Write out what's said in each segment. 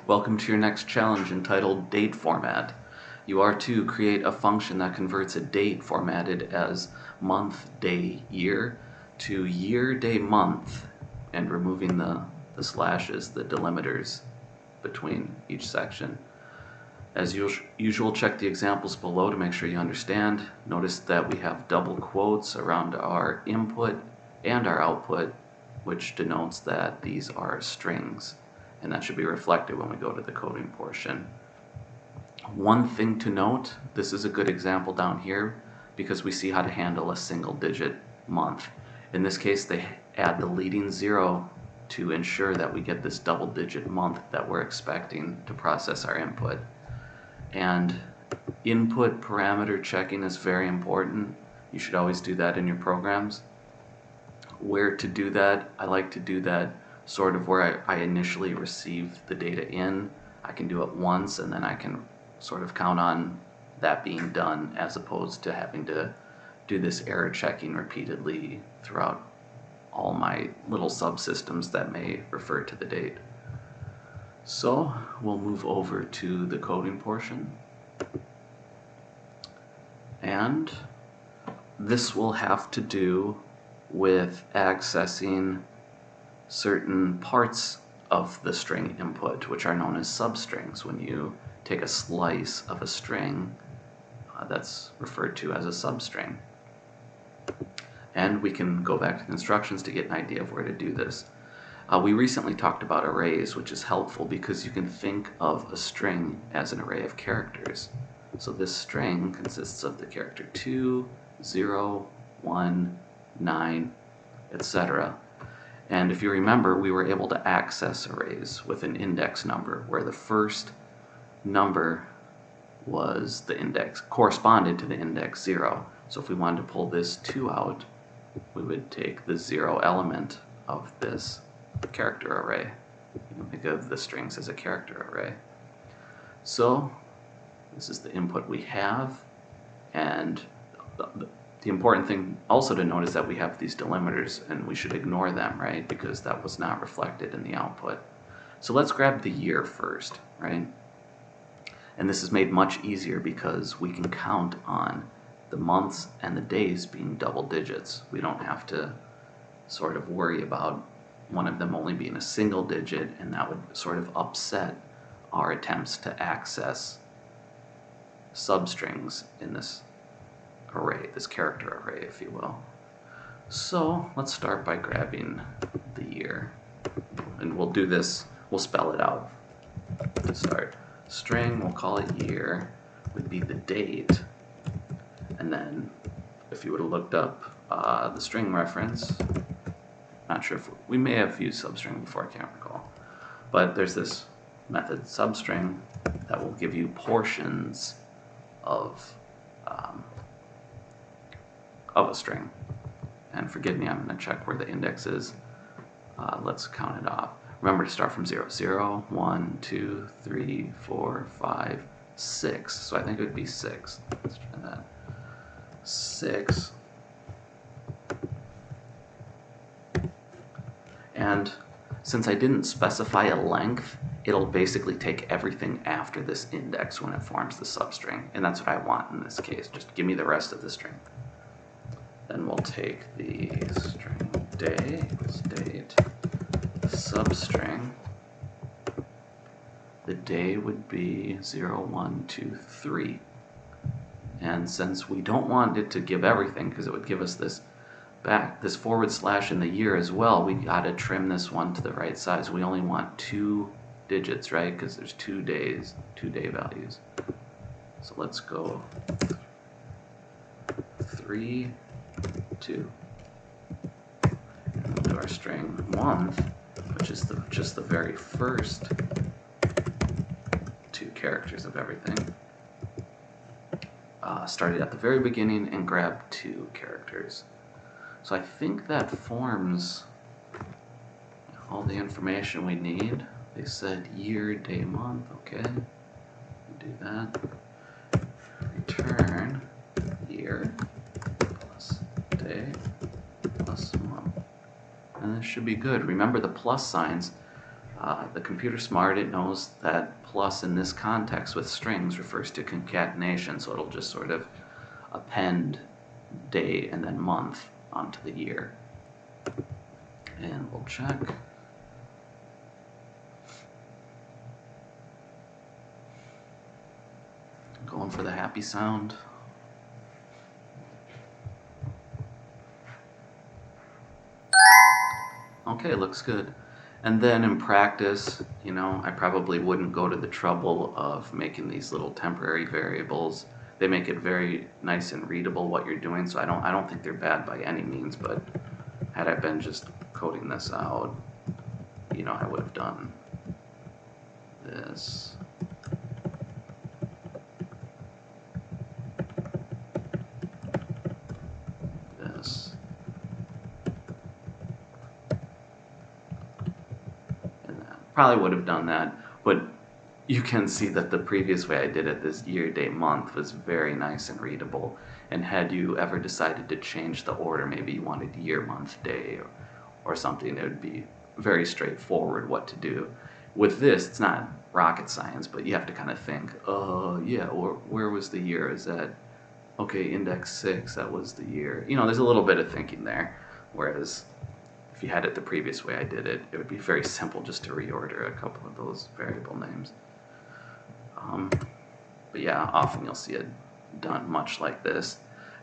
Welcome to your next challenge entitled Date Format. You are to create a function that converts a date formatted as month, day, year to year, day, month, and removing the slashes, the delimiters between each section. As usual, check the examples below to make sure you understand. Notice that we have double quotes around our input and our output, which denotes that these are strings, and that should be reflected when we go to the coding portion. One thing to note, this is a good example down here because we see how to handle a single digit month. In this case, they add the leading 0 to ensure that we get this double digit month that we're expecting to process our input. And input parameter checking is very important. You should always do that in your programs. Where to do that, I like to do that sort of where I initially receive the data in. I can do it once and then I can sort of count on that being done, as opposed to having to do this error checking repeatedly throughout all my little subsystems that may refer to the date. So we'll move over to the coding portion, and this will have to do with accessing certain parts of the string input, which are known as substrings. When you take a slice of a string, that's referred to as a substring. And we can go back to the instructions to get an idea of where to do this. We recently talked about arrays, which is helpful because you can think of a string as an array of characters. So this string consists of the character 2, 0, 1, 9, etc. And if you remember, we were able to access arrays with an index number, where the first number was the index, corresponded to the index 0. So if we wanted to pull this 2 out, we would take the 0 element of this character array. You can think of the strings as a character array. So this is the input we have, and the important thing also to note is that we have these delimiters, and we should ignore them, right? Because that was not reflected in the output. So let's grab the year first, right? And this is made much easier because we can count on the months and the days being double digits. We don't have to sort of worry about one of them only being a single digit, and that would sort of upset our attempts to access substrings in this array, this character array, if you will. So let's start by grabbing the year, and we'll do this, we'll spell it out to start. String, we'll call it year, would be the date, and then if you would have looked up the string reference, not sure if we may have used substring before, I can't recall, but there's this method substring that will give you portions of a string. And forgive me, I'm going to check where the index is. Let's count it off. Remember to start from 0. 0, 1, 2, 3, 4, 5, 6. So I think it would be 6. Let's try that. 6. And since I didn't specify a length, it'll basically take everything after this index when it forms the substring. And that's what I want in this case. Just give me the rest of the string. Then we'll take the string day equals date, substring. The day would be 0, 1, 2, 3. And since we don't want it to give everything, because it would give us this forward slash in the year as well, we got to trim this one to the right size. We only want 2 digits, right? Because there's 2 days, 2 day values. So let's go 3, 2. And we'll do our string month, which is just the very first 2 characters of everything. Started at the very beginning and grabbed 2 characters. So I think that forms all the information we need. They said year, day, month. Okay, do that. Return year plus day plus month. And this should be good. Remember the plus signs The computer's smart, it knows that plus in this context with strings refers to concatenation, so it'll just sort of append day and then month onto the year. And we'll check. Going for the happy sound. Okay, looks good. And then in practice, I probably wouldn't go to the trouble of making these little temporary variables. They make it very nice and readable what you're doing, so I don't think they're bad by any means, but had I been just coding this out, I would have done this. This. And that. Probably would have done that, but you can see that the previous way I did it, this year, day, month, was very nice and readable. And had you ever decided to change the order, maybe you wanted year, month, day, or something, it would be very straightforward what to do. With this, it's not rocket science, but you have to kind of think, yeah, where was the year? Is that, okay, index 6, that was the year. There's a little bit of thinking there, whereas if you had it the previous way I did it, it would be very simple just to reorder a couple of those variable names. But yeah, often you'll see it done much like this.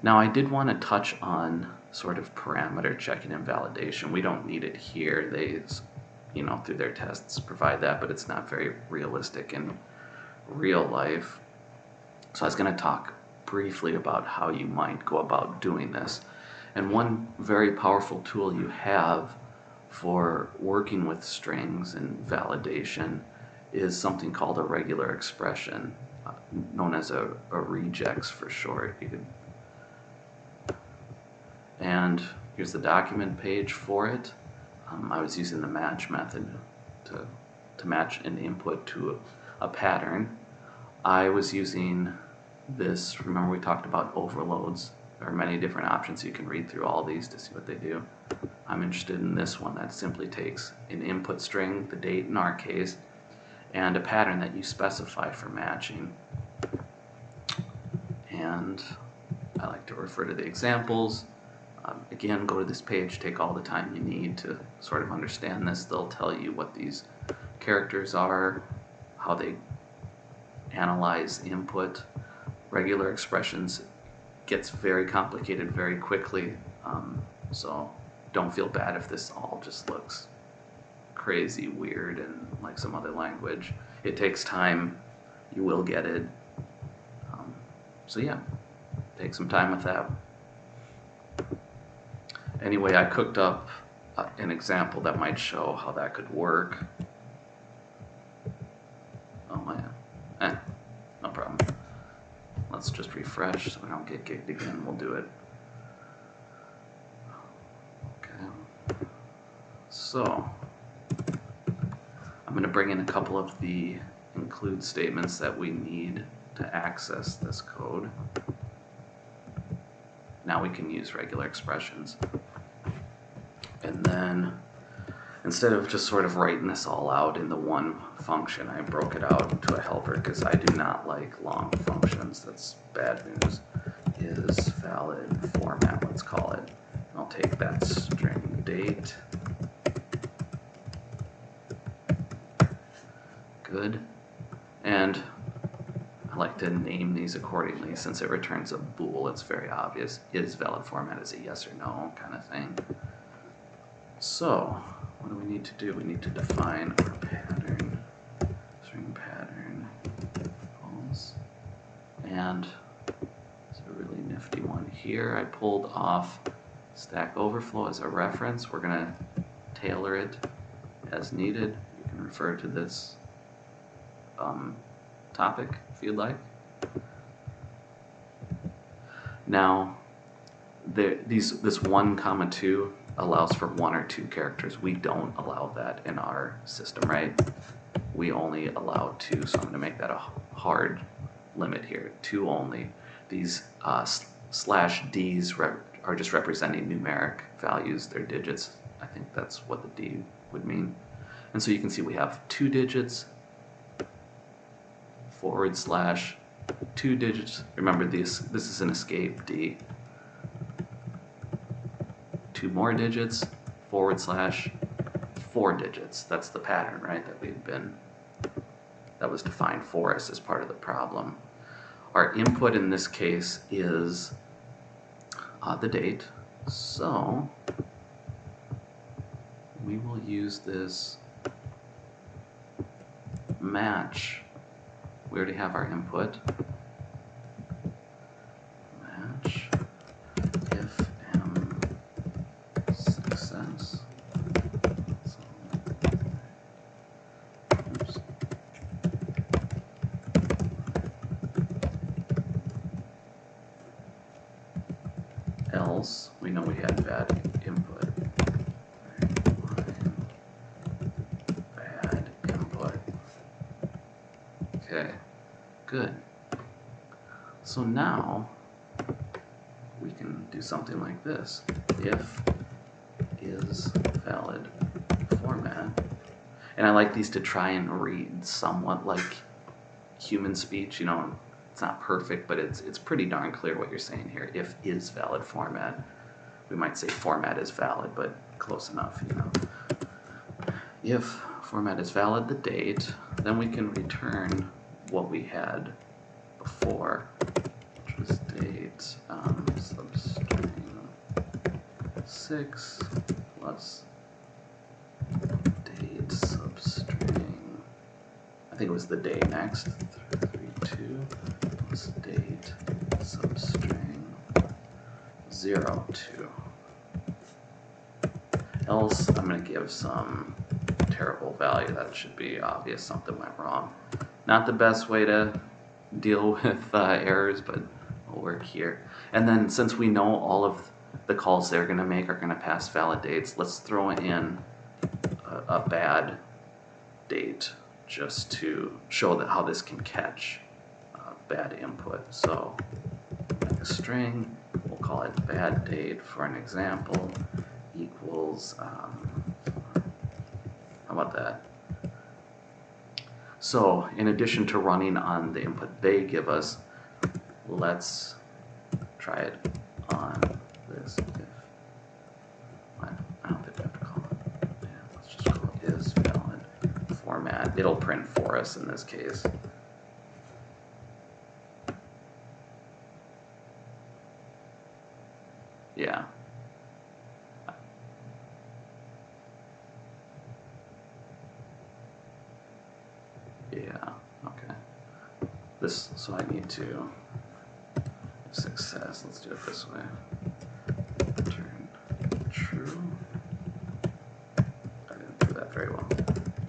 Now I did want to touch on sort of parameter checking and validation. We don't need it here. They, through their tests provide that, but it's not very realistic in real life. So I was going to talk briefly about how you might go about doing this. And one very powerful tool you have for working with strings and validation is something called a regular expression, known as a regex for short. And here's the document page for it. I was using the match method to match an input to a pattern. I was using this, remember we talked about overloads. There are many different options. You can read through all these to see what they do. I'm interested in this one that simply takes an input string, the date in our case, and a pattern that you specify for matching. And I like to refer to the examples. Again, go to this page, take all the time you need to sort of understand this. They'll tell you what these characters are, how they analyze input. Regular expressions gets very complicated very quickly, so don't feel bad if this all just looks crazy, weird, and like some other language. It takes time. You will get it. So yeah, take some time with that. Anyway, I cooked up an example that might show how that could work. Oh man, no problem. Let's just refresh so we don't get gigged again. We'll do it. Okay. So I'm going to bring in a couple of the include statements that we need to access this code. Now we can use regular expressions. And then instead of just sort of writing this all out in the one function, I broke it out into a helper because I do not like long functions. That's bad news. Is valid format, let's call it. And I'll take that string date. Good. And I like to name these accordingly. Since it returns a bool, it's very obvious. Is valid format is a yes or no kind of thing. So what do we need to do? We need to define our pattern, string pattern, equals, and it's a really nifty one here. I pulled off Stack Overflow as a reference. We're going to tailor it as needed. You can refer to this topic if you'd like. Now, this 1, 2 allows for 1 or 2 characters. We don't allow that in our system, right? We only allow 2, so I'm going to make that a hard limit here. 2 only. These /Ds are just representing numeric values. They're digits. I think that's what the D would mean. And so you can see we have 2 digits, / 2 digits. Remember this is an escape D. 2 more digits, / 4 digits. That's the pattern, right, that was defined for us as part of the problem. Our input in this case is the date, so we will use this match. We already have our input. Match if M success. Oops. Else, we know we had bad input. Bad input. Okay, good. So now we can do something like this. If is valid format. And I like these to try and read somewhat like human speech. You know, it's not perfect, but it's pretty darn clear what you're saying here. If is valid format. We might say format is valid, but close enough, you know. If format is valid, the date, then we can return what we had before, which was date substring 6 plus date substring, I think it was the day next, 32 plus date substring 02. Else, I'm going to give some terrible value. That should be obvious, something went wrong. Not the best way to deal with errors, but we'll work here. And then since we know all of the calls they're going to make are going to pass valid dates, let's throw in a bad date just to show that how this can catch bad input. So make a string, we'll call it bad date for an example, equals, how about that? So in addition to running on the input they give us, let's try it on this. I don't think we have to call it. Yeah, let's just call it is valid format. It'll print for us in this case. Yeah. Yeah, okay. So I need to success, let's do it this way. Return true. I didn't do that very well.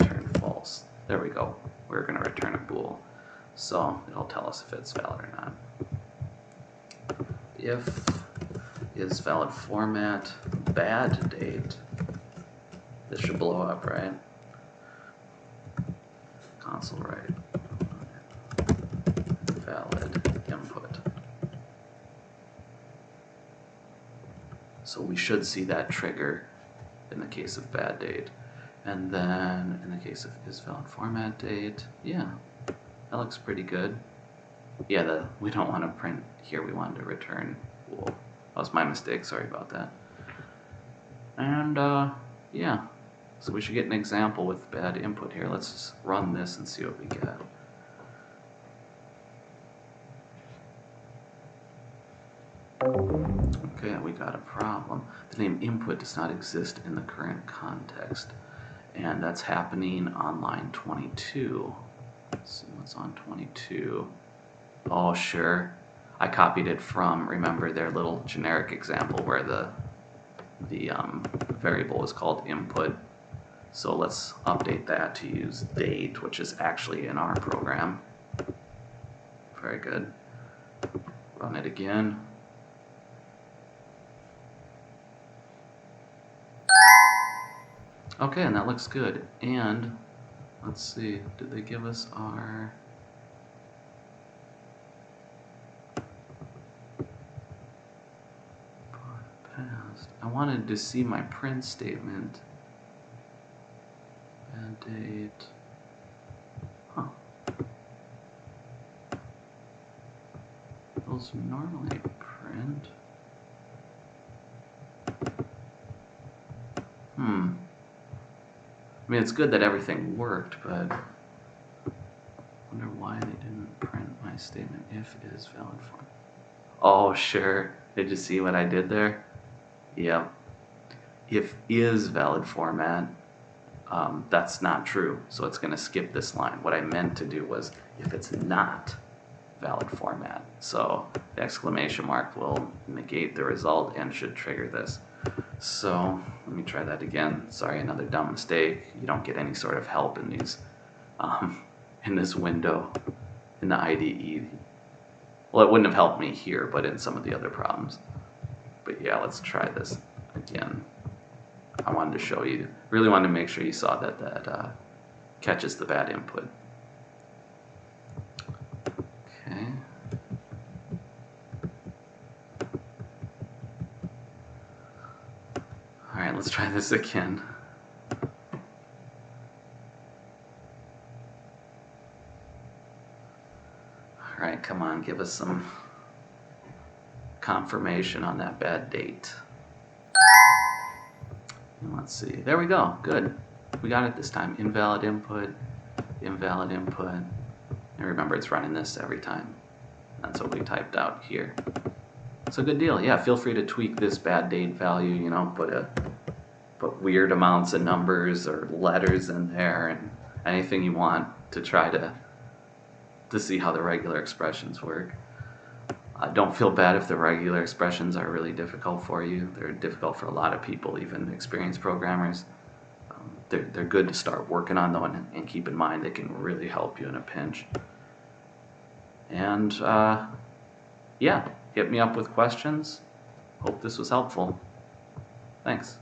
Return false. There we go. We're going to return a bool. So it'll tell us if it's valid or not. If is valid format bad date. This should blow up, right? Console write valid input. So we should see that trigger in the case of bad date. And then in the case of is valid format date, yeah, that looks pretty good. Yeah, we don't want to print here, we wanted to return bool. That was my mistake, sorry about that. And yeah, so we should get an example with bad input here. Let's just run this and see what we get. Okay, we got a problem. The name input does not exist in the current context. And that's happening on line 22. Let's see what's on 22. Oh, sure. I copied it from, remember, their little generic example where the variable is called input. So let's update that to use date, which is actually in our program. Very good. Run it again. Okay, and that looks good. And let's see, did they give us our passed? I wanted to see my print statement. Bad date. Huh. Those normally print. I mean, it's good that everything worked, but I wonder why they didn't print my statement if is valid form. Oh, sure. Did you see what I did there? Yep. If is valid format, that's not true, so it's going to skip this line. What I meant to do was if it's not valid format. So the exclamation mark will negate the result and should trigger this. So let me try that again. Sorry, another dumb mistake. You don't get any sort of help in these, in this window in the IDE. Well, it wouldn't have helped me here, but in some of the other problems. But yeah, let's try this again. I wanted to show you, really wanted to make sure you saw that that catches the bad input. Okay. All right, let's try this again. All right, come on, give us some confirmation on that bad date. And let's see, there we go, good. We got it this time. Invalid input, invalid input. And remember, it's running this every time. That's what we typed out here. So good deal. Yeah, feel free to tweak this bad date value, you know, put weird amounts of numbers or letters in there and anything you want to try to see how the regular expressions work. Don't feel bad if the regular expressions are really difficult for you. They're difficult for a lot of people, even experienced programmers. They're good to start working on them, and keep in mind they can really help you in a pinch. And yeah, hit me up with questions. Hope this was helpful. Thanks.